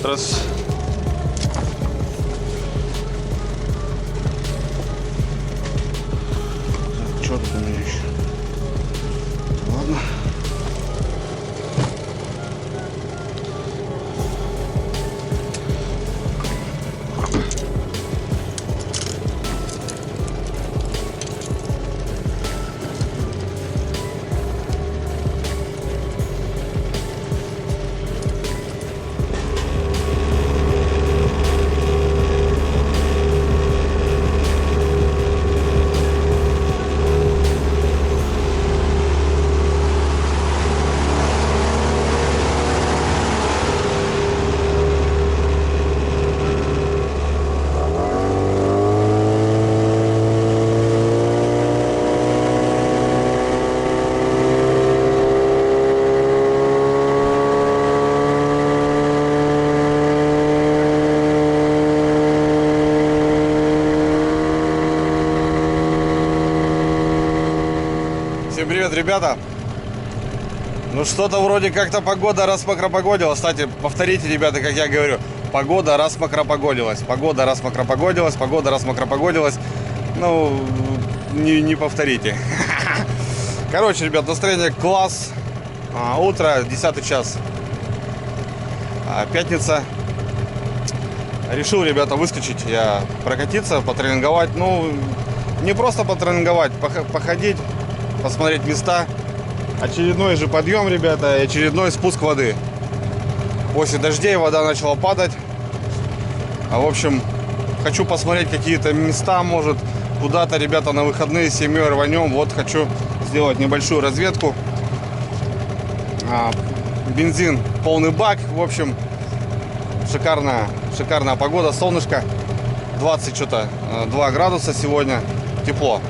Раз. Что тут у меня еще? Ладно. Всем привет, ребята! Ну что-то вроде как-то погода расмокропогодилась. Кстати, повторите, ребята, как я говорю. Погода расмокропогодилась. Погода расмокропогодилась. Погода расмокропогодилась. Ну, не повторите. Короче, ребят, настроение класс. Утро, 10 час. Пятница. Решил, ребята, выскочить я прокатиться, потренинговать. Ну, не просто потренинговать, походить, посмотреть места. Очередной же подъем, ребята, и очередной спуск воды. После дождей вода начала падать. В общем, хочу посмотреть какие-то места, может, куда-то, ребята, на выходные с семьей рванем. Вот хочу сделать небольшую разведку. Бензин полный бак. В общем, шикарная погода, солнышко. 22 градуса сегодня, тепло.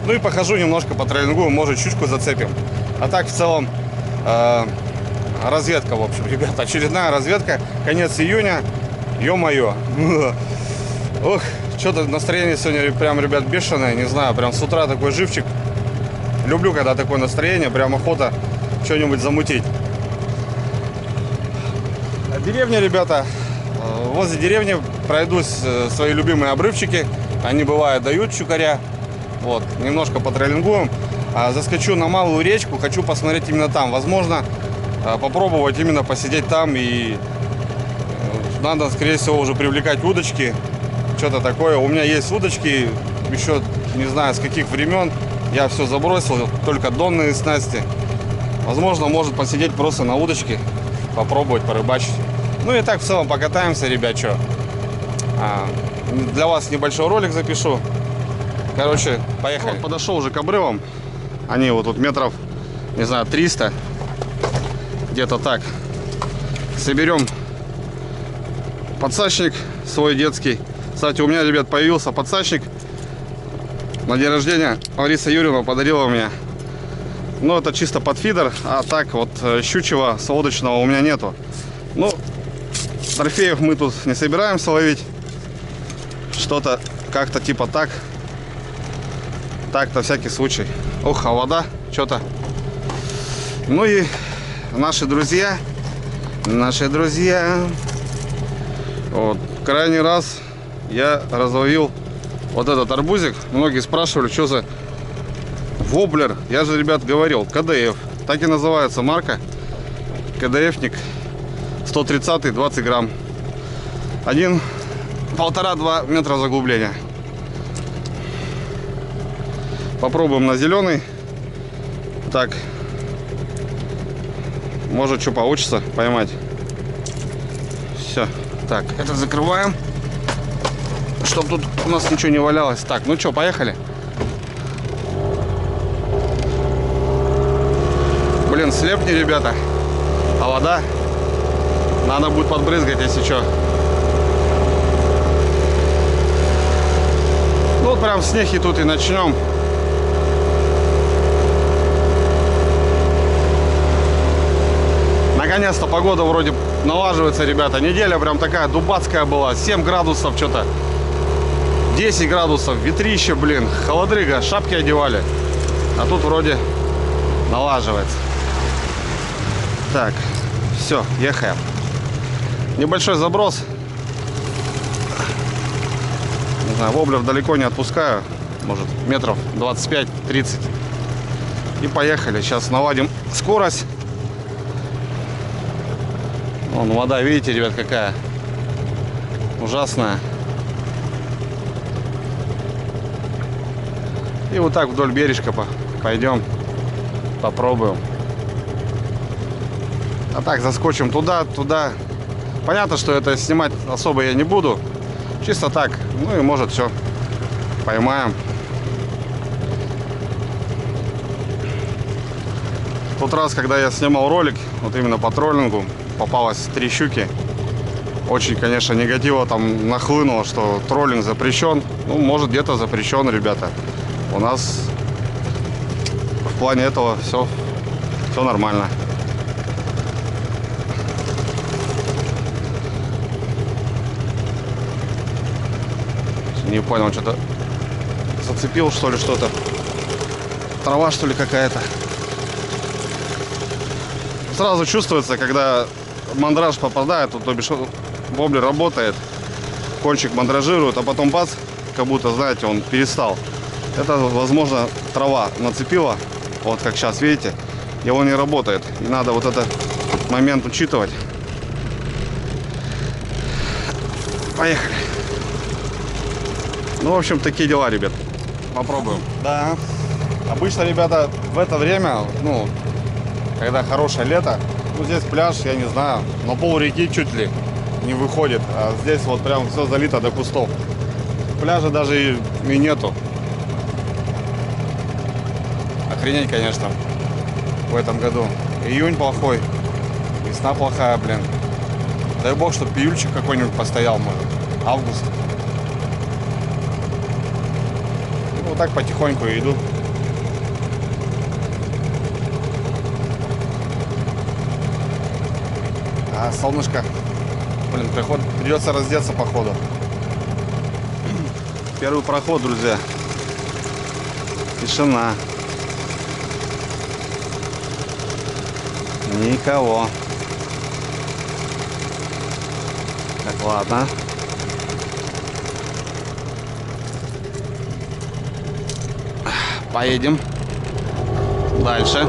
Ну и похожу немножко по тренингу, может, щучку зацепим. А так, в целом, разведка, в общем, ребята. Очередная разведка, конец июня. Ё-моё. Ох, что-то настроение сегодня прям, ребят, бешеное. Не знаю, прям с утра такой живчик. Люблю, когда такое настроение, прям охота что-нибудь замутить. Деревня, ребята. Возле деревни пройдусь свои любимые обрывчики. Они, бывают, дают щукаря. Вот, немножко потренингуем. Заскочу на малую речку, хочу посмотреть именно там. Возможно, попробовать именно посидеть там. И надо, скорее всего, уже привлекать удочки. Что-то такое. У меня есть удочки, еще не знаю с каких времен. Я все забросил, только донные снасти. Возможно, может посидеть просто на удочке, попробовать порыбачить. Ну и так в целом покатаемся, ребят, что. Для вас небольшой ролик запишу. Короче, поехали. Вот подошел уже к обрывам. Они вот тут метров, не знаю, 300. Где-то так. Соберем подсачник свой детский. Кстати, у меня, ребят, появился подсачник. На день рождения Лариса Юрьевна подарила мне. Но это чисто под фидер. А так вот щучьего, солодочного у меня нету. Ну, трофеев мы тут не собираемся ловить. Что-то как-то типа так. Так, на всякий случай. Ох, а вода что-то. Ну и наши друзья. Вот, крайний раз я разловил вот этот арбузик. Многие спрашивали, что за воблер. Я же, ребят, говорил, КДФ. Так и называется марка. КДФник 130, 20 грамм. 1,5-2 метра заглубления. Попробуем на зеленый. Так. Может, что получится поймать. Все. Так, это закрываем. Чтоб тут у нас ничего не валялось. Так, ну что, поехали. Блин, слепни, ребята. А вода. Надо будет подбрызгать, если что. Ну вот прям с них и тут и начнем. Наконец-то погода вроде налаживается, ребята. Неделя прям такая дубацкая была. 7 градусов что-то. 10 градусов. Ветрище, блин. Холодрыга. Шапки одевали. А тут вроде налаживается. Так. Все, ехаем. Небольшой заброс. Не знаю, воблер далеко не отпускаю. Может, метров 25-30. И поехали. Сейчас наладим скорость. Вон вода, видите, ребят, какая ужасная. И вот так вдоль бережка пойдем, попробуем. А так заскочим туда. Понятно, что это снимать особо я не буду. Чисто так. Ну и может все поймаем. В тот раз, когда я снимал ролик, вот именно по троллингу, попалось 3 щуки. Очень, конечно, негатива там нахлынуло, что троллинг запрещен. Ну, может, где-то запрещен, ребята. У нас в плане этого все нормально. Не понял, что-то зацепил, что ли, что-то. Трава, что ли, какая-то. Сразу чувствуется, когда мандраж попадает, то бишь воблер работает, кончик мандражирует, а потом бац, как будто, знаете, он перестал. Это, возможно, трава нацепила, вот как сейчас, видите, и он не работает. И надо вот этот момент учитывать. Поехали. Ну, в общем, такие дела, ребят. Попробуем. Да. Обычно, ребята, в это время, ну, когда хорошее лето, ну, здесь пляж, я не знаю, на пол реки чуть ли не выходит. А здесь вот прям все залито до кустов. Пляжа даже и нету. Охренеть, конечно, в этом году. Июнь плохой, весна плохая, блин. Дай бог, чтобы июльчик какой-нибудь постоял, может. Август. Ну, вот так потихоньку иду. А солнышко, блин, придется раздеться по ходу. Первый проход, друзья. Тишина. Никого. Так, ладно. Поедем дальше.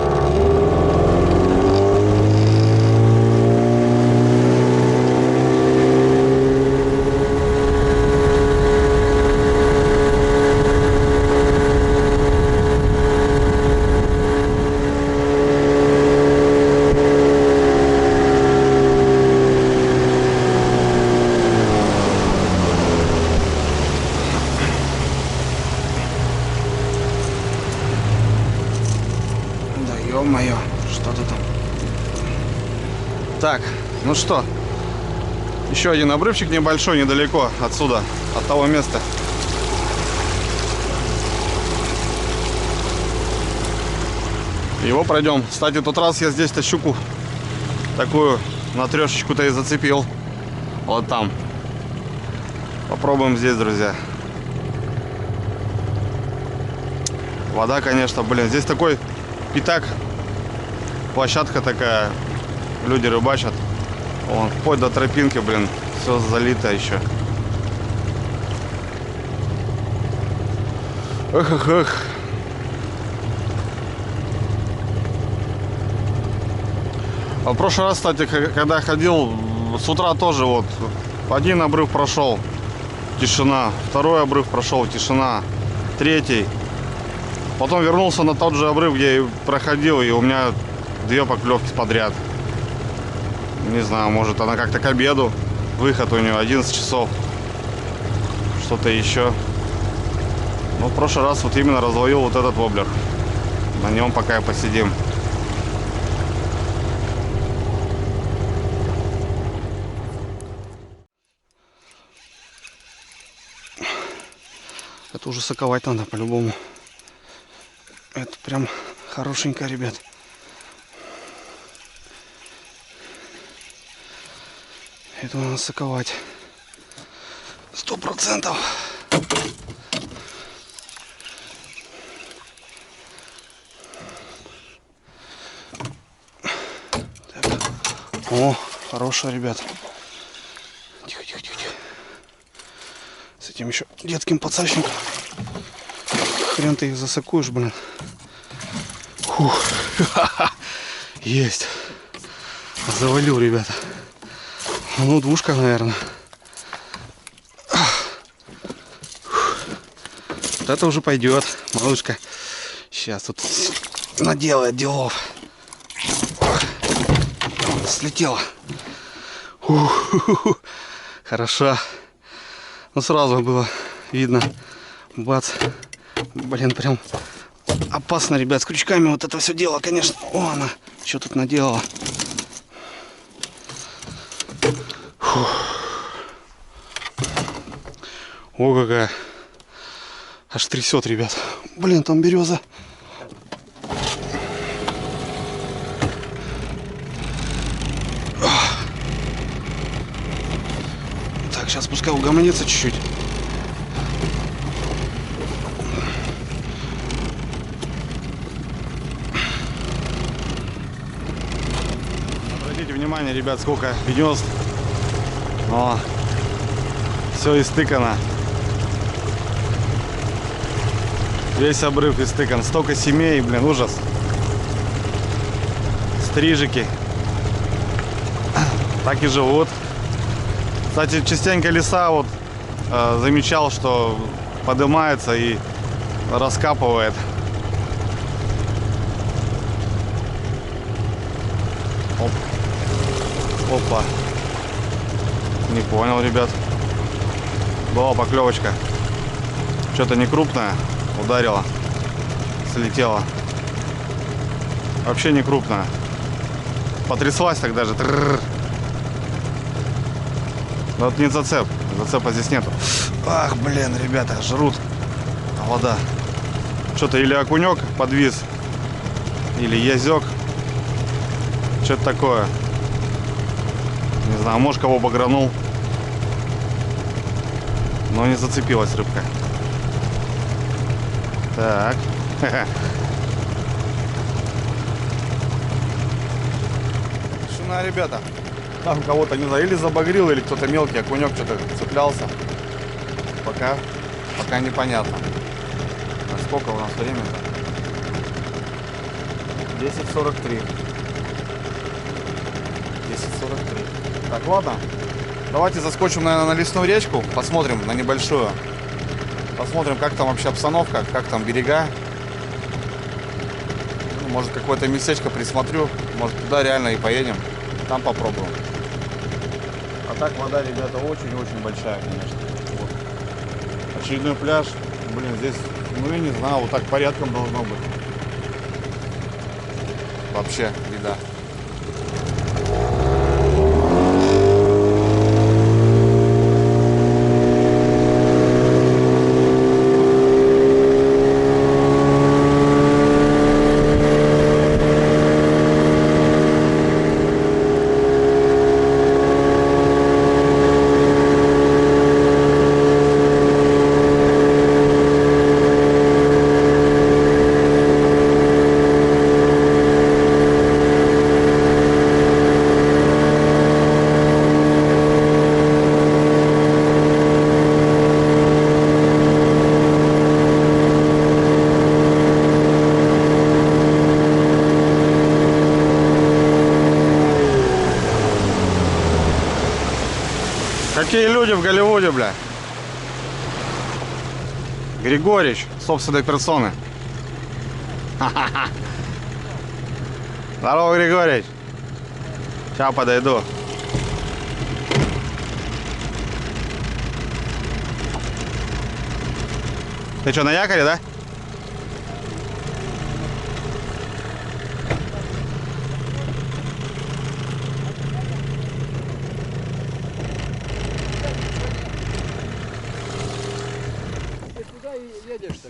Так, ну что, еще один обрывчик небольшой, недалеко отсюда, от того места. Его пройдем. Кстати, тот раз я здесь-то щуку такую на трешечку-то и зацепил. Вот там. Попробуем здесь, друзья. Вода, конечно, блин. Здесь такой пятак. Площадка такая. Люди рыбачат. Вон, вплоть до тропинки, блин. Все залито еще. Эх. А в прошлый раз, кстати, когда ходил, с утра тоже вот один обрыв прошел, тишина, второй обрыв прошел, тишина, третий. Потом вернулся на тот же обрыв, где я проходил, и у меня 2 поклевки подряд. Не знаю, может она как-то к обеду, выход у нее 11 часов, что-то еще. Но в прошлый раз вот именно разловил вот этот воблер. На нем пока и посидим. Это уже соковать надо по-любому. Это прям хорошенько, ребят. Это надо соковать. 100%. Так. О, хорошая, ребят. Тихо. С этим еще детским подсачником. Хрен ты их засакуешь, блин. Фух. Есть. Завалил, ребята. Ну, двушка, наверное. Вот это уже пойдет, малышка. Сейчас тут наделает делов. Слетела. Хорошо. Ну, сразу было видно. Бац. Блин, прям опасно, ребят, с крючками вот это все дело, конечно. О, она что тут наделала. Фух. О, какая. Аж трясет, ребят. Блин, там береза. Так, сейчас пускай угомонится чуть-чуть. Обратите внимание, ребят, сколько гнезд. О, все истыкано. Весь обрыв истыкан. Столько семей, блин, ужас. Стрижики. Так и живут. Кстати, частенько леса вот замечал, что поднимается и раскапывает. Оп. Опа. Не понял, ребят. Была поклевочка. Что-то не крупное. Ударила. Слетела. Вообще не крупная. Потряслась так даже. Но вот не зацеп. Зацепа здесь нету. Ах, блин, ребята, жрут. А вода. Что-то или окунек подвис, или язек. Что-то такое. Не знаю, может, кого багранул. Но не зацепилась рыбка. Так. Тишина, ребята. Там кого-то, не знаю, или забагрил, или кто-то мелкий окунек что-то цеплялся. Пока непонятно. А сколько у нас времени-то? 10:43. 10:43. Так, ладно. Давайте заскочим, наверное, на лесную речку. Посмотрим на небольшую. Посмотрим, как там вообще обстановка, как там берега. Ну, может, какое-то местечко присмотрю. Может, туда реально и поедем. Там попробуем. А так вода, ребята, очень-очень большая, конечно. Вот. Очередной пляж. Блин, здесь, ну я не знаю, вот так порядком должно быть. Вообще беда. Какие люди в Голливуде, бля. Григорьевич, собственной персоны. Здорово, Григорьевич. Сейчас подойду. Ты что, на якоре, да?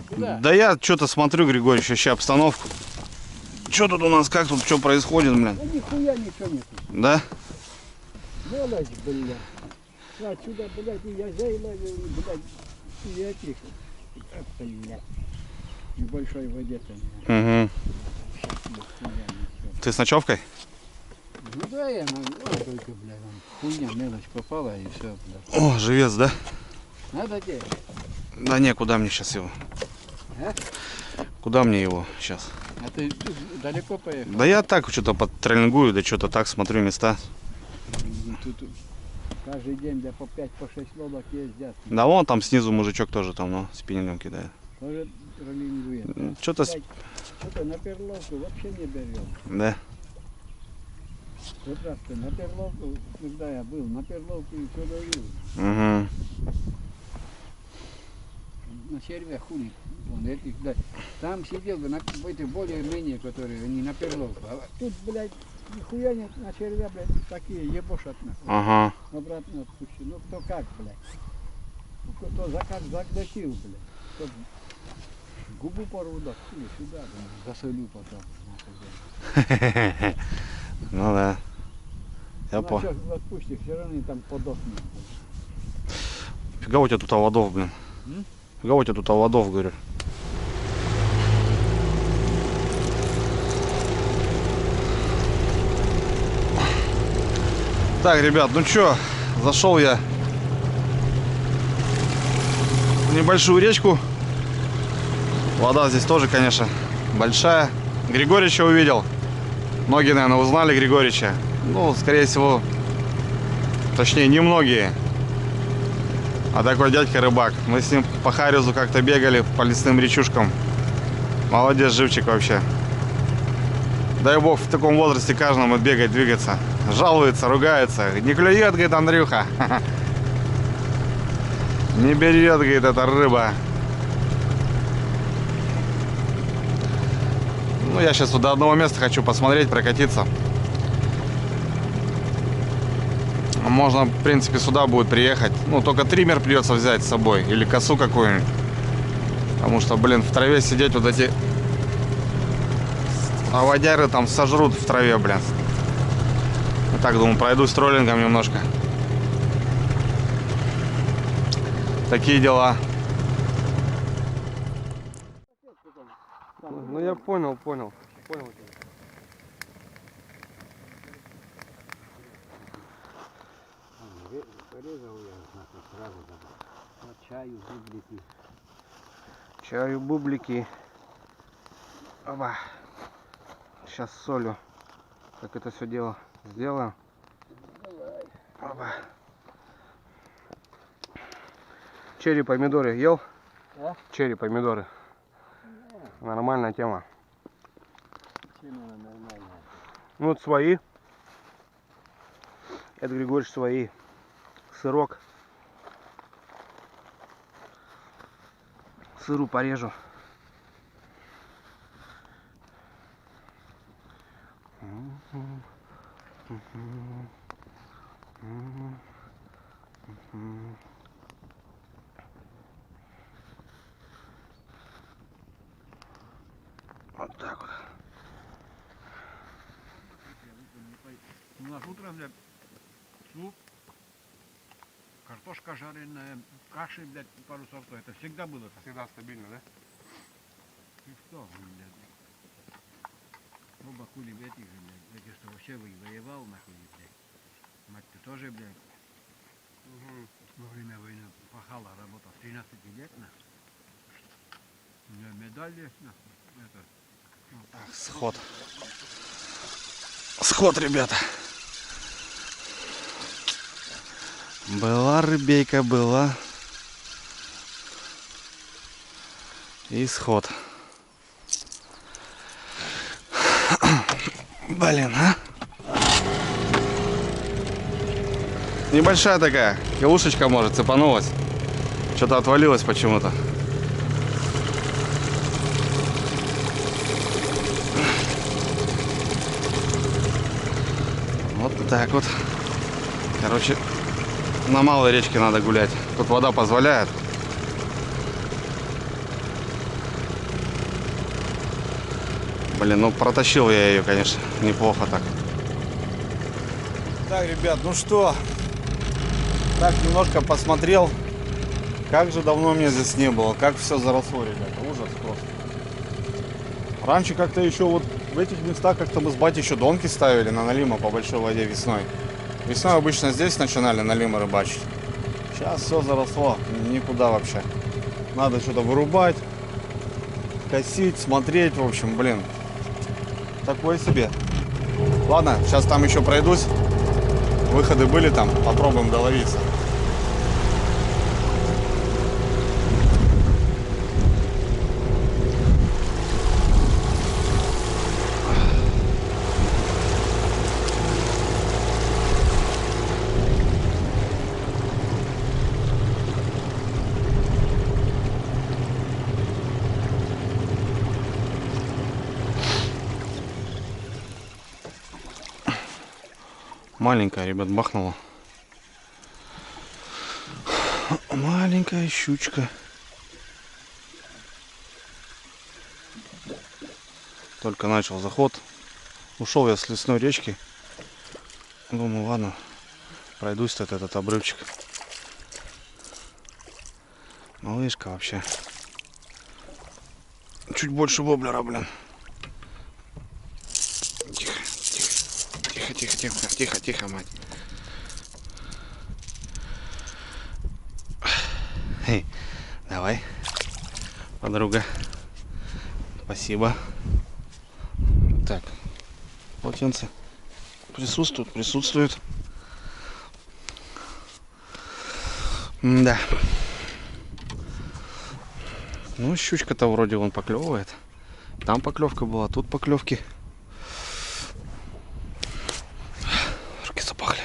Куда? Да я что-то смотрю, Григорьевич, вообще обстановку. Что тут у нас, как тут, что происходит, блин? Да нихуя ничего нету. Да? Мелочь, блядь. Отсюда, блядь, и я заиловил, блядь, и этих. Блядь. В большой воде там. Угу. Ты с ночевкой? Ну да, я только, блядь, хуйня, мелочь попала и все, блядь. О, живец, да? Надо где? Да не, куда мне сейчас его? А? Куда мне его сейчас? А ты далеко поехал? Да я так что-то подтренингую, да что-то так смотрю места. Тут каждый день да по 5-6 лодок ездят. Да вон там снизу мужичок тоже там, ну, спиннингом кидает. Тоже роллингует. Что-то... Что-то на перловку вообще не берем. Да. Вот раз ты на перловку, когда я был, на перловку и все даю. Угу. На червя хули. Он этих, да. Там сидел бы на какой-то более-менее, которые не на перловку. А тут, блядь, нихуя нет на червя, блядь, такие ебошат нахуй. Ага. Обратно отпущу. Ну кто как, блядь. Кто за как заглотил, блядь. Кто губу порву, да, хули сюда, блядь, засолю потом. Ну да. Я Ну, а по... сейчас отпустишь, все равно там подохнет. Фига у тебя тут оводов, блин. Фига у тебя тут оводов, говорю. Так, ребят, ну чё, зашел я в небольшую речку. Вода здесь тоже, конечно, большая. Григорьевича увидел. Многие, наверное, узнали Григорьевича. Ну, скорее всего, точнее, немногие. А такой дядька рыбак. Мы с ним по Харизу как-то бегали по лесным речушкам. Молодец, живчик вообще. Дай бог в таком возрасте каждому бегать, двигаться. Жалуется, ругается. Не клюет, говорит, Андрюха. Не берет, говорит, эта рыба. Ну, я сейчас до одного места хочу посмотреть, прокатиться. Можно, в принципе, сюда будет приехать. Ну, только триммер придется взять с собой. Или косу какую-нибудь. Потому что, блин, в траве сидеть вот эти оводяры там сожрут в траве, блин. Вот так, думаю, пройдусь троллингом немножко. Такие дела. Ну я понял. Порезал я сразу вот чаю, бублики. Чаю, бублики. Оба. Сейчас с солью. Как это все дело сделаем. Оба. Черри помидоры ел? А? Черри помидоры. Нормальная тема. Чем она нормальная? Ну вот свои. Это Григорьевич свои. Сырок. Сыру порежу. Вот так вот. У нас утром, блядь, суп, картошка жареная, каши, блядь, пару сортов. Это всегда было так. Всегда стабильно, да? И что, блядь? Оба хули в этих же, блядь. Эти, что вообще воевал, нахуй, блядь. Мать-то тоже, блядь, во время войны пахала, работал 13 лет, нахуй. У меня медаль есть, нахуй. Это, Сход. Сход, ребята. Была рыбейка, была. Исход. Блин, а? Небольшая такая килушечка, может, цепанулась. Что-то отвалилось почему-то. Вот так вот. Короче, на малой речке надо гулять. Тут вода позволяет. Блин, ну протащил я ее, конечно, неплохо так. Так, ребят, ну что, так немножко посмотрел, как же давно меня здесь не было, как все заросло, ребята, ужас просто. Раньше как-то еще вот в этих местах как-то мы с батей еще донки ставили на налима по большой воде весной. Весной обычно здесь начинали налима рыбачить. Сейчас все заросло, никуда вообще. Надо что-то вырубать, косить, смотреть, в общем, блин. Такое себе. Ладно, сейчас там еще пройдусь. Выходы были там, попробуем доловиться. Маленькая, ребят, бахнула. Маленькая щучка. Только начал заход. Ушел я с лесной речки. Думаю, ладно, пройдусь этот обрывчик. Малышка вообще. Чуть больше воблера, блин. Тихо, мать. Эй, давай, подруга. Спасибо. Так, полотенце присутствует. Да. Ну, щучка-то вроде вон поклевывает. Там поклевка была, тут поклевки. Руки запахли.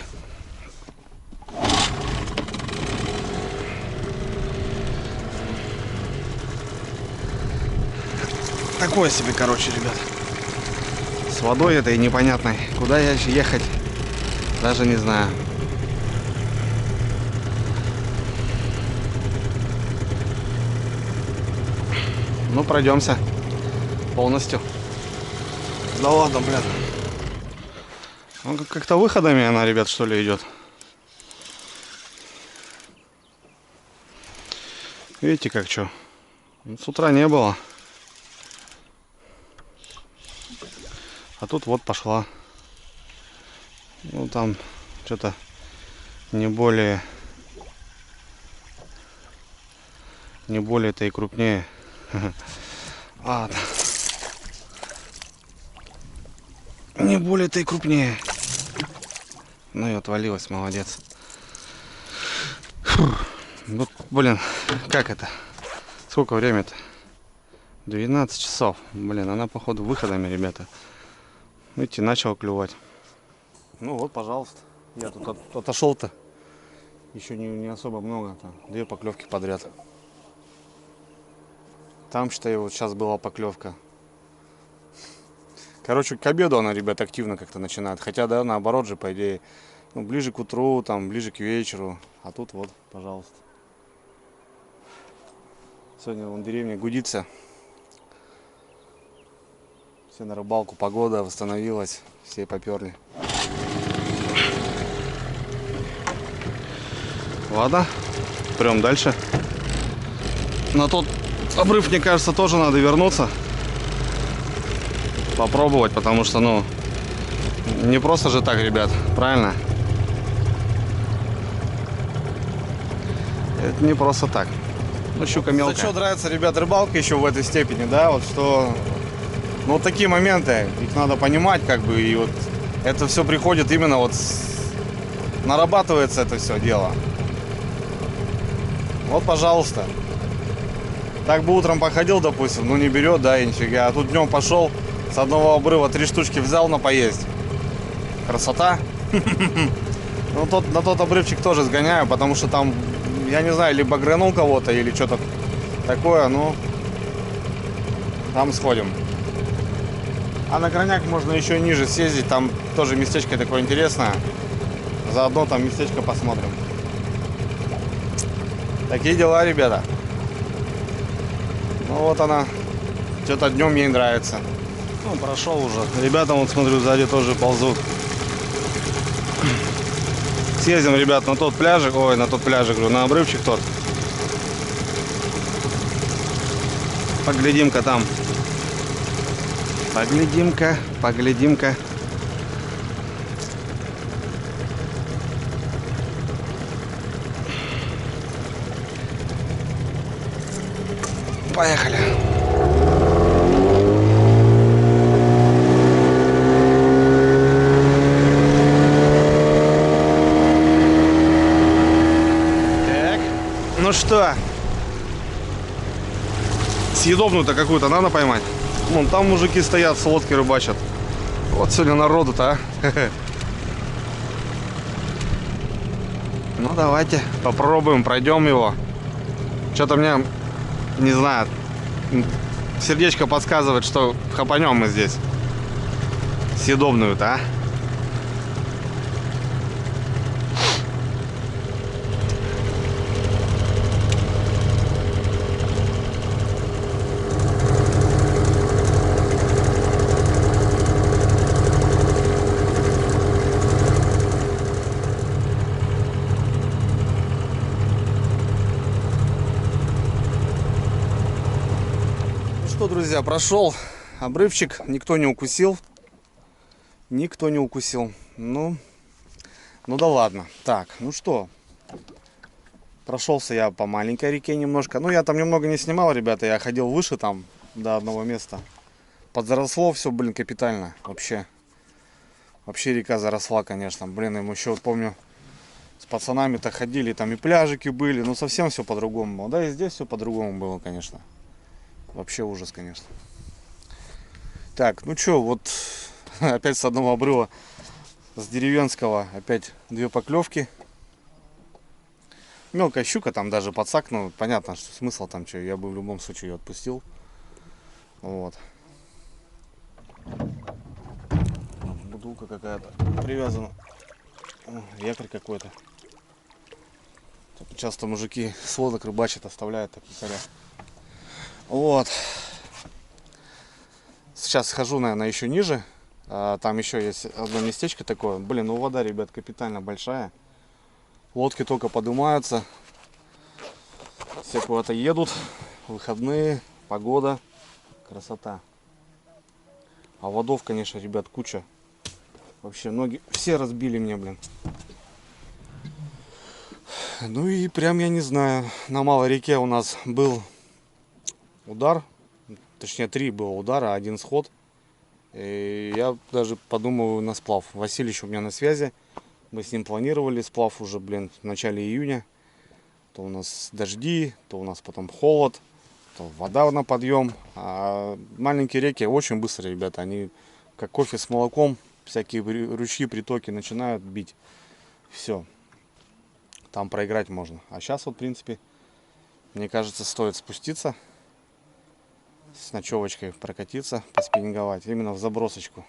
Такое себе, короче, ребят. С водой этой непонятной. Куда я ехать, даже не знаю. Ну, пройдемся полностью. Да ладно, блядь. Ну, как-то выходами она, ребят, что ли, идет. Видите, как что? С утра не было. А тут вот пошла. Ну, там что-то не более-то и крупнее. Ладно. Не более-то и крупнее. Ну и отвалилась, молодец. Вот, блин, как это? Сколько время-то? 12 часов. Блин, она походу выходами, ребята. Видите, начала клювать. Ну вот, пожалуйста. Я тут отошел-то. Еще не особо много. Там 2 поклевки подряд. Там, считай, вот сейчас была поклевка. Короче, к обеду она, ребят, активно как-то начинает. Хотя, да, наоборот же, по идее, ну, ближе к утру, там, ближе к вечеру. А тут вот, пожалуйста. Сегодня вон деревня гудится. Все на рыбалку, погода восстановилась. Все поперли. Ладно, прям дальше. На тот обрыв, мне кажется, тоже надо вернуться. Попробовать, потому что, ну, не просто же так, ребят, правильно? Это не просто так. Ну, щука мелкая. За что нравится, ребят, рыбалка еще в этой степени, да, вот что... Ну, вот такие моменты, их надо понимать, как бы, и вот это все приходит именно вот... Нарабатывается это все дело. Вот, пожалуйста. Так бы утром походил, допустим, ну не берет, да, и нифига. А тут днем пошел, с одного обрыва 3 штучки взял на поесть. Красота. Ну, на тот обрывчик тоже сгоняю, потому что там, я не знаю, либо гранул кого-то, или что-то такое, ну, там сходим. А на Граняк можно еще ниже съездить, там тоже местечко такое интересное. Заодно там местечко посмотрим. Такие дела, ребята. Ну вот она. Что-то днем ей нравится. Ну, прошел уже. Ребята, вот смотрю, сзади тоже ползут. Съездим, ребят, на тот пляжик. Ой, на тот пляжик, говорю, на обрывчик тот. Поглядим-ка там. Поглядим-ка, поглядим-ка. Поехали. Так, ну что, съедобную-то какую-то надо поймать. Вон там мужики стоят, с лодки рыбачат. Вот сегодня народу-то, а. Ну давайте попробуем, пройдем его. Что-то мне, не знаю, сердечко подсказывает, что хапанем мы здесь съедобную-то, а. Что, друзья, прошел обрывчик, никто не укусил. Никто не укусил. Ну да ладно. Так, ну что, прошелся я по маленькой реке немножко. Ну, я там немного не снимал, ребята, я ходил выше там до одного места. Подзаросло все, блин, капитально. Вообще река заросла, конечно. Блин, им еще вот помню, с пацанами-то ходили, там и пляжики были. Ну, совсем все по-другому было. Да, и здесь все по-другому было, конечно. Вообще ужас, конечно. Так, ну что, вот опять с одного обрыва, с деревенского, опять 2 поклевки. Мелкая щука, там даже подсак, ну понятно, что смысл там, что я бы в любом случае ее отпустил. Вот. Будулка какая-то привязана. О, якорь какой-то. Часто мужики с лодок рыбачат, оставляют так якоря. Вот. Сейчас схожу, наверное, еще ниже. Там еще есть одно местечко такое. Блин, ну вода, ребят, капитально большая. Лодки только поднимаются. Все куда-то едут. Выходные, погода. Красота. А водов, конечно, ребят, куча. Вообще ноги все разбили мне, блин. Ну и прям, я не знаю, на малой реке у нас был удар, точнее 3 было удара, 1 сход. И я даже подумываю на сплав. Василич у меня на связи. Мы с ним планировали сплав уже, блин, в начале июня. То у нас дожди, то у нас потом холод, то вода на подъем. А маленькие реки очень быстро, ребята, они как кофе с молоком, всякие ручьи, притоки начинают бить. Все, там проиграть можно. А сейчас вот, в принципе, мне кажется, стоит спуститься с ночевочкой, прокатиться, поспиннинговать, именно в забросочку.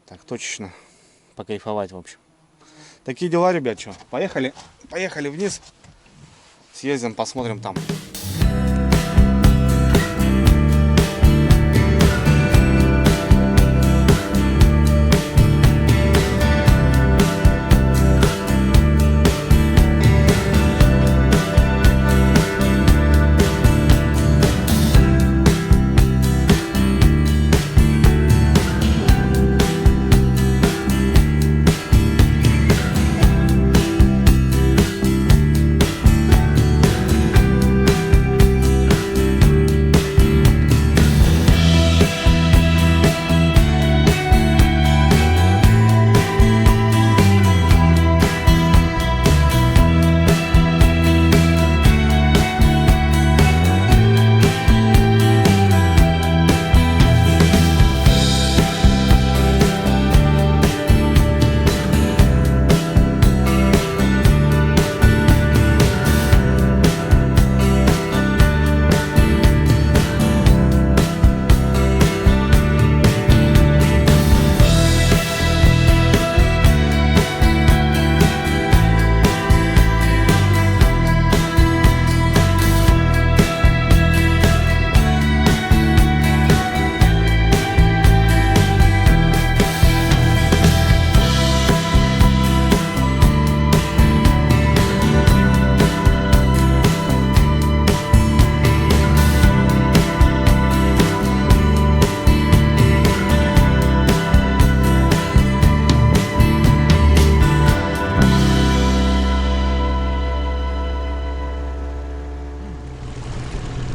Так, точечно покайфовать, в общем. Такие дела, ребят, что? Поехали вниз, съездим, посмотрим там.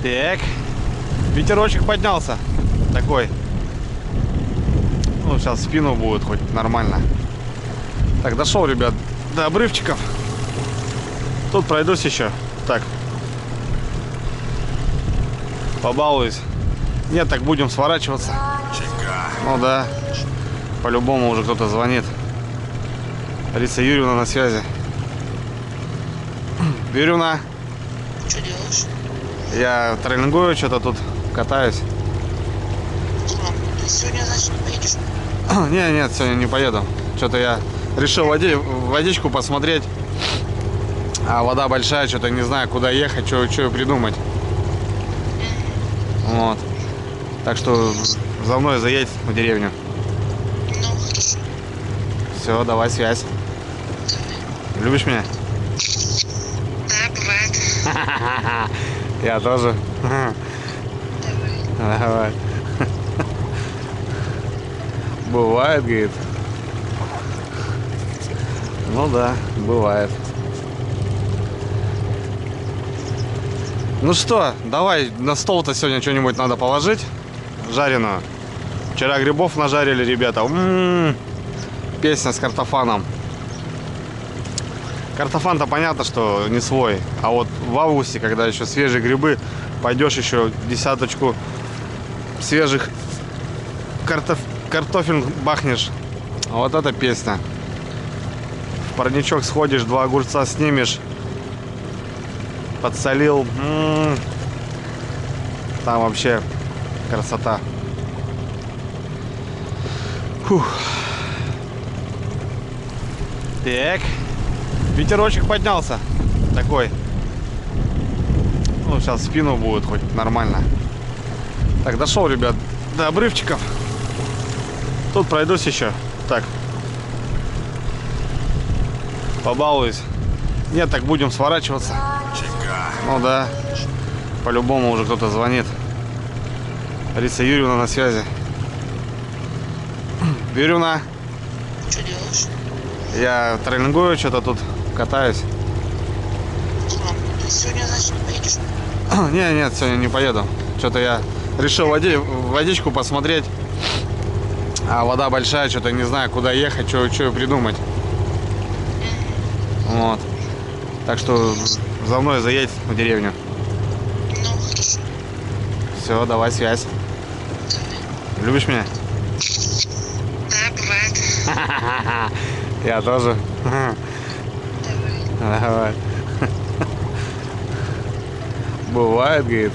Так. Ветерочек поднялся. Такой. Ну, сейчас в спину будет хоть нормально. Так, дошел, ребят, до обрывчиков. Тут пройдусь еще. Так. Побалуюсь. Нет, так будем сворачиваться. Ну да. По-любому уже кто-то звонит. Риса Юрьевна на связи. Юрьевна. Что делаешь? Я тренингую, что-то тут катаюсь. Ты сегодня, значит, не поедешь? Нет, сегодня не поеду. Что-то я решил водичку посмотреть. А вода большая, что-то не знаю, куда ехать, что придумать. Вот. Так что за мной заедь в деревню. Ну, хорошо. Все, давай связь. Любишь меня? Да, бывает. Я тоже. Давай. Давай. Бывает, говорит. Ну да, бывает. Ну что, давай на стол-то сегодня что-нибудь надо положить. Жареную. Вчера грибов нажарили, ребята. Песня с картофаном. Картофан-то понятно, что не свой. А вот в августе, когда еще свежие грибы, пойдешь еще десяточку свежих картофель бахнешь. Вот это песня. В парничок сходишь, 2 огурца снимешь. Подсолил. Там вообще красота. Фух. Так. Ветерочек поднялся. Такой. Ну, сейчас в спину будет хоть нормально. Так, дошел, ребят, до обрывчиков. Тут пройдусь еще. Так. Побалуюсь. Нет, так будем сворачиваться. Ну да. По-любому уже кто-то звонит. Риса Юрьевна на связи. Юрьевна. Что делаешь? Я тренингую, что-то тут катаюсь. Ты сегодня, значит, не поедешь? Нет, сегодня не поеду. Что-то я решил водичку посмотреть. А вода большая, что-то не знаю, куда ехать, что придумать. Вот. Так что за мной заедь в деревню. Ну, хорошо. Все, давай связь. Давай. Любишь меня? Да, бывает. Я тоже. Давай. Давай. Бывает, говорит.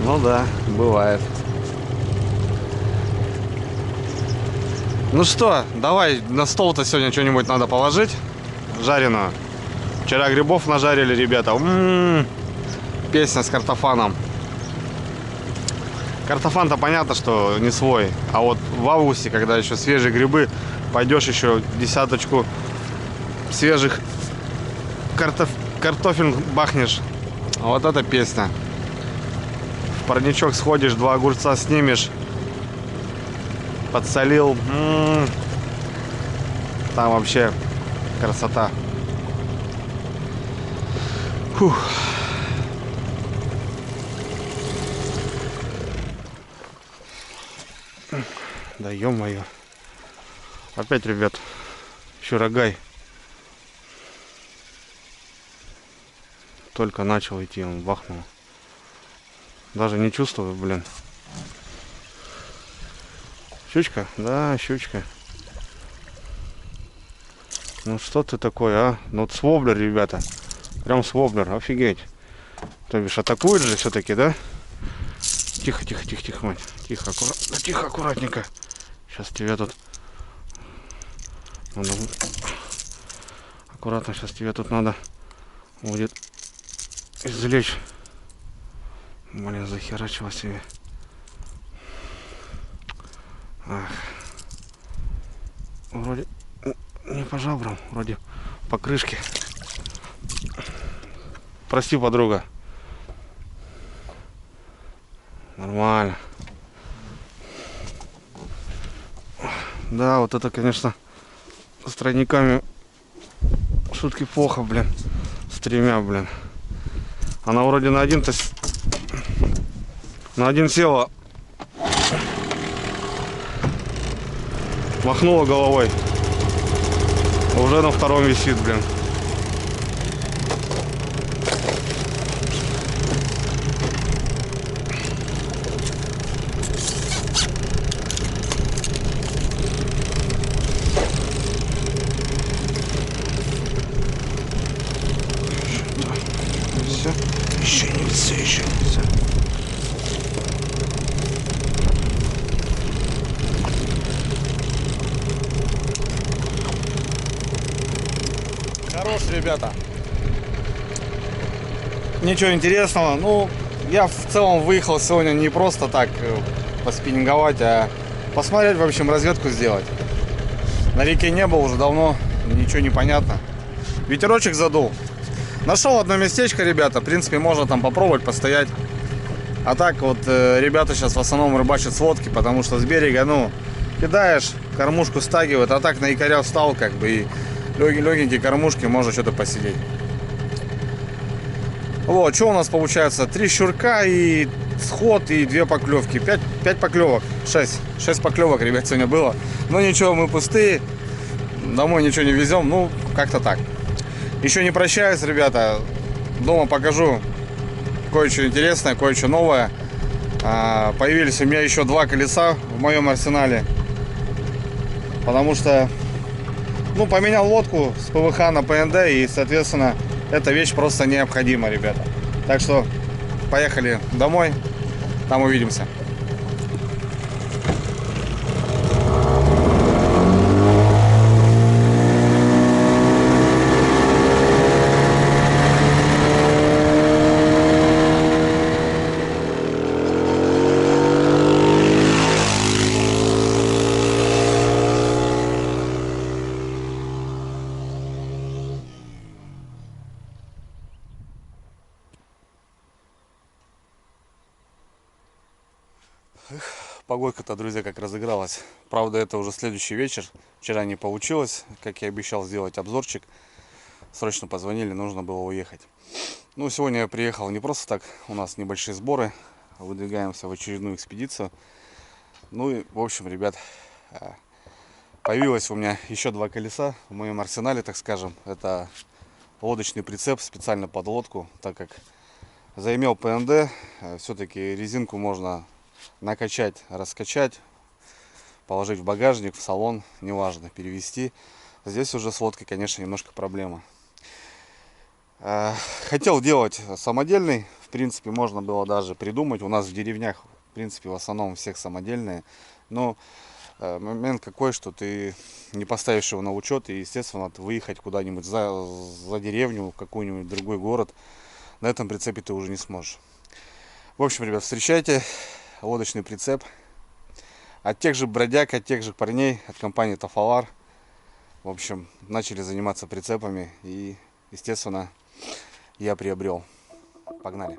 Ну да, бывает. Ну что, давай на стол-то сегодня что-нибудь надо положить. Жареную. Вчера грибов нажарили, ребята. Песня с картофаном. Картофан-то понятно, что не свой. А вот в августе, когда еще свежие грибы, пойдешь еще десяточку свежих картофель бахнешь. Вот это песня. В парничок сходишь, 2 огурца снимешь. Подсолил. Там вообще красота. Фух. Да ё-моё. Опять, ребят, еще рогай. Только начал идти, он бахнул. Даже не чувствую, блин. Щучка? Да, щучка. Ну что ты такой, а? Ну вот своблер, ребята. Прям своблер, офигеть. То бишь атакует же все-таки, да? Тихо, тихо, тихо, тихо, мать. Тихо, аккуратно, тихо, аккуратненько. Сейчас тебя тут... Надо... Аккуратно, сейчас тебе тут надо будет извлечь. Блин, захерачила себе. Ах. Вроде не по жабрам, вроде по крышке. Прости, подруга. Нормально. Да, вот это, конечно, с тройниками шутки плохо, блин. С 3, блин. Она вроде на один села. Махнула головой. Уже на втором висит, блин. Все. Еще нельзя, еще нельзя. Хорош, ребята. Ничего интересного. Ну, я в целом выехал сегодня не просто так поспиннинговать, а посмотреть, в общем, разведку сделать. На реке не был уже давно, ничего не понятно. Ветерочек задул. Нашел одно местечко, ребята. В принципе, можно там попробовать постоять. А так вот, ребята сейчас в основном рыбачат с лодки, потому что с берега, ну, кидаешь, кормушку стагивает, а так на якоря встал, как бы, и легенькие кормушки, можно что-то посидеть. Вот, что у нас получается? 3 щурка и сход, и 2 поклевки. 5 поклевок, 6 поклевок, ребят, сегодня было. Но ничего, мы пустые, домой ничего не везем, ну, как-то так. Еще не прощаюсь, ребята, дома покажу кое-что интересное, кое-что новое. Появились у меня еще 2 колеса в моем арсенале, потому что, ну, поменял лодку с ПВХ на ПНД, и, соответственно, эта вещь просто необходима, ребята. Так что поехали домой, там увидимся. Погодка-то, друзья, как разыгралась. Правда, это уже следующий вечер. Вчера не получилось, как я обещал сделать обзорчик. Срочно позвонили, нужно было уехать. Ну, сегодня я приехал не просто так. У нас небольшие сборы. Выдвигаемся в очередную экспедицию. Ну и, в общем, ребят, появилось у меня еще 2 колеса в моем арсенале, так скажем. Это лодочный прицеп специально под лодку, так как заимел ПНД. Все-таки резинку можно накачать, раскачать, положить в багажник, в салон, неважно, перевести. Здесь уже с лодкой, конечно, немножко проблема. Хотел делать самодельный, в принципе, можно было даже придумать. У нас в деревнях, в принципе, в основном всех самодельные. Но момент какой, что ты не поставишь его на учет, и, естественно, выехать куда-нибудь за деревню, в какой-нибудь другой город, на этом прицепе ты уже не сможешь. В общем, ребят, встречайте лодочный прицеп от тех же бродяг, от тех же парней, от компании Тафалар. В общем, начали заниматься прицепами, и, естественно, я приобрел. Погнали.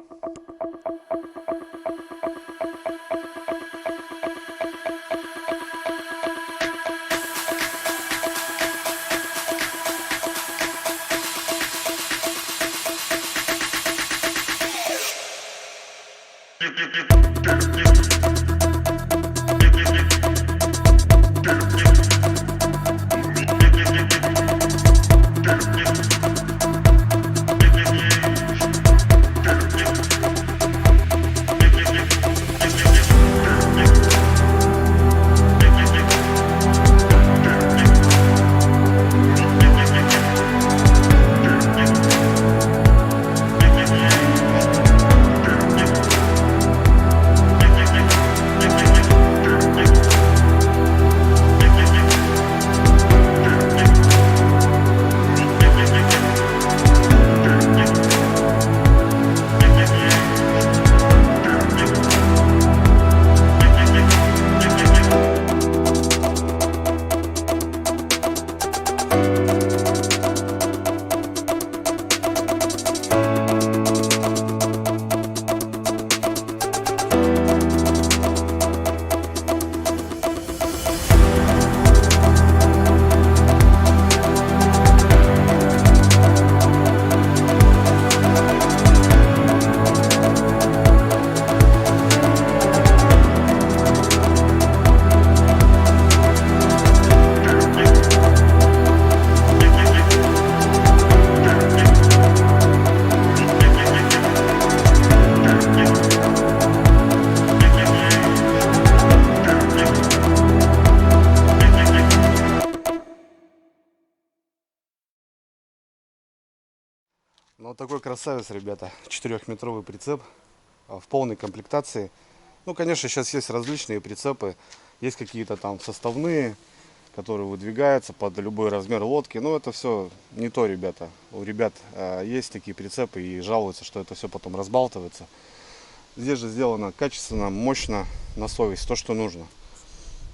Ну, вот такой красавец, ребята. 4-метровый прицеп в полной комплектации. Ну, конечно, сейчас есть различные прицепы. Есть какие-то там составные, которые выдвигаются под любой размер лодки. Но это все не то, ребята. У ребят есть такие прицепы и жалуются, что это все потом разбалтывается. Здесь же сделано качественно, мощно, на совесть, то, что нужно.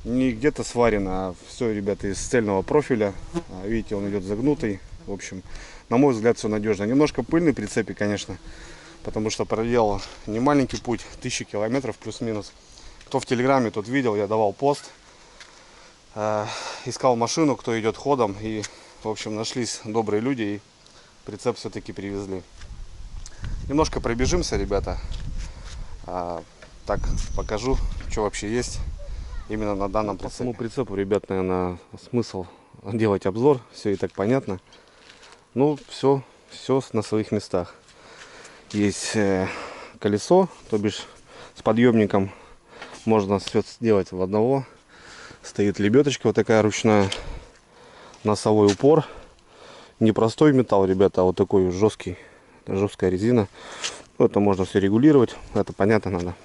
Не где-то сварено, а все, ребята, из цельного профиля. Видите, он идет загнутый. В общем, на мой взгляд, все надежно. Немножко пыльный прицепе, конечно, потому что проделал не маленький путь, 1000 километров плюс-минус. Кто в Телеграме, тот видел, я давал пост. Искал машину, кто идет ходом. И, в общем, нашлись добрые люди и прицеп все-таки привезли. Немножко пробежимся, ребята. Так, покажу, что вообще есть именно на данном прицепе. По самому прицепу, ребят, наверное, смысл делать обзор. Все и так понятно. Ну, все на своих местах. Есть колесо, то бишь с подъемником. Можно все сделать в одного. Стоит лебедочка вот такая ручная. Носовой упор. Непростой металл, ребята, а вот такой жесткий. Жесткая резина. Это можно все регулировать. Это понятно, надо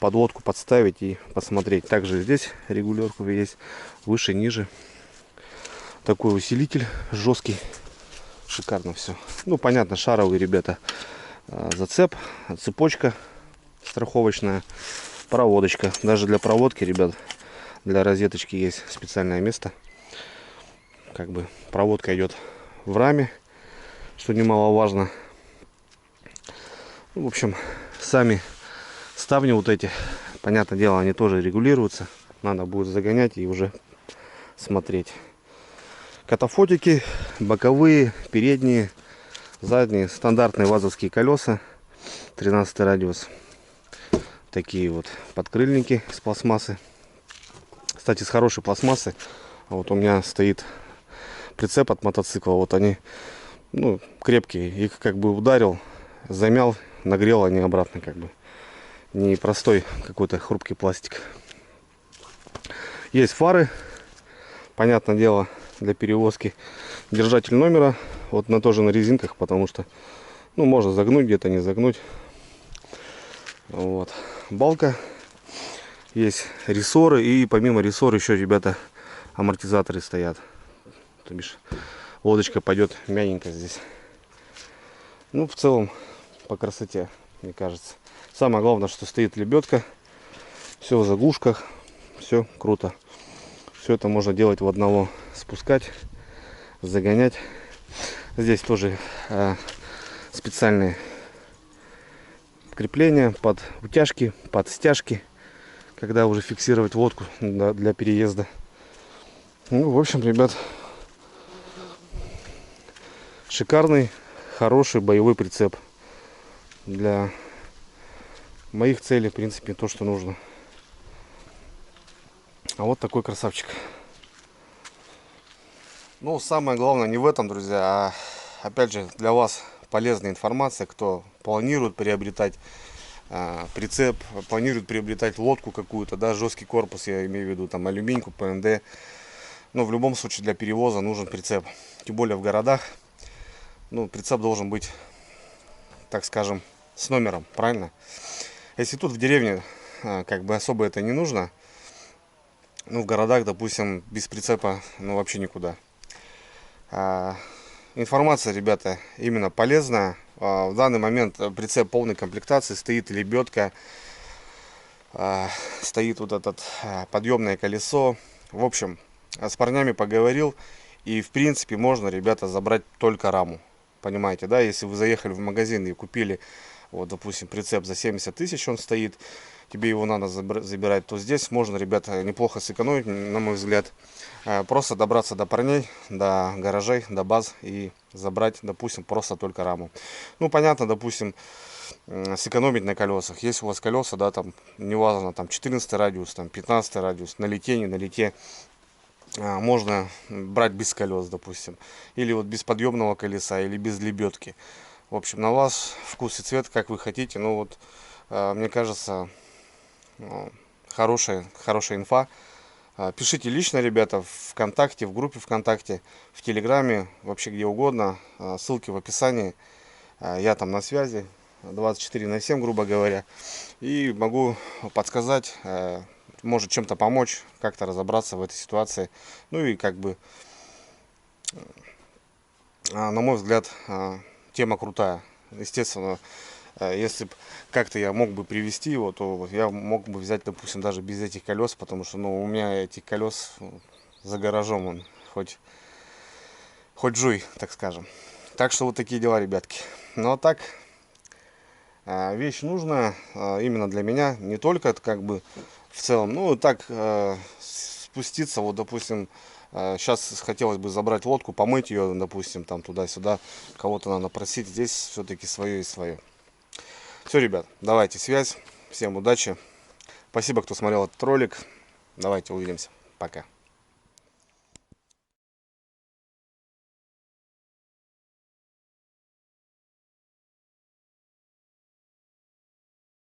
подводку подставить и посмотреть. Также здесь регулировка есть. Выше, ниже. Такой усилитель жесткий. Шикарно все. Ну, понятно, шаровые, ребята. Зацеп, цепочка страховочная, проводочка. Даже для проводки, ребят, для розеточки есть специальное место. Как бы проводка идет в раме, что немаловажно. В общем, сами ставни вот эти, понятное дело, они тоже регулируются. Надо будет загонять и уже смотреть. Катафотики, боковые, передние, задние, стандартные вазовские колеса, 13 радиус. Такие вот подкрыльники из пластмассы. Кстати, с хорошей пластмассы. Вот у меня стоит прицеп от мотоцикла. Вот они, ну, крепкие. Их как бы ударил, замял, нагрел они обратно, как бы. Не простой какой-то хрупкий пластик. Есть фары, понятное дело, для перевозки. Держатель номера, вот тоже на резинках, потому что, ну, можно загнуть где-то, не загнуть. Вот. Балка. Есть рессоры, и помимо рессор еще, ребята, амортизаторы стоят. То бишь лодочка пойдет мягенько здесь. Ну, в целом, по красоте, мне кажется. Самое главное, что стоит лебедка. Все в заглушках. Все круто. Все это можно делать в одного. Спускать, загонять. Здесь тоже специальные крепления под утяжки, под стяжки, когда уже фиксировать лодку для переезда. Ну, в общем, ребят, шикарный, хороший боевой прицеп. Для моих целей, в принципе, то, что нужно. А вот такой красавчик. Ну, самое главное не в этом, друзья, а опять же для вас полезная информация, кто планирует приобретать прицеп, планирует приобретать лодку какую-то, да, жесткий корпус, я имею в виду там алюминьку, ПНД. Но в любом случае для перевоза нужен прицеп. Тем более в городах. Ну, прицеп должен быть, так скажем, с номером, правильно? Если тут в деревне как бы особо это не нужно, ну, в городах, допустим, без прицепа, ну, вообще никуда. Информация, ребята, именно полезная. В данный момент прицеп полной комплектации, стоит лебедка, стоит вот этот подъемное колесо. В общем, с парнями поговорил, и в принципе можно, ребята, забрать только раму. Понимаете, да? Если вы заехали в магазин и купили, вот, допустим, прицеп за 70 тысяч, он стоит, тебе его надо забирать, то здесь можно, ребята, неплохо сэкономить, на мой взгляд. Просто добраться до парней, до гаражей, до баз и забрать, допустим, просто только раму. Ну, понятно, допустим, сэкономить на колесах. Если у вас колеса, да, там, неважно, там 14 радиус, там 15 радиус, на лите, не на лите, можно брать без колес, допустим. Или вот без подъемного колеса, или без лебедки. В общем, на вас вкус и цвет, как вы хотите. Ну вот, мне кажется, хорошая инфа. Пишите лично, ребята, в ВКонтакте, в группе ВКонтакте, в Телеграме, вообще где угодно. Ссылки в описании. Я там на связи 24/7, грубо говоря. И могу подсказать, может чем-то помочь, как-то разобраться в этой ситуации. Ну и как бы, на мой взгляд, тема крутая. Естественно, если бы как-то я мог бы привезти его, то я мог бы взять, допустим, даже без этих колес, потому что, ну, у меня этих колес за гаражом, он хоть жуй, так скажем. Так что вот такие дела, ребятки. Ну а так, вещь нужная именно для меня, не только это как бы в целом, ну так спуститься, вот допустим, сейчас хотелось бы забрать лодку, помыть ее, допустим, там туда-сюда, кого-то надо просить, здесь все-таки свое и свое. Все, ребят, давайте связь, всем удачи, спасибо, кто смотрел этот ролик, давайте увидимся, пока.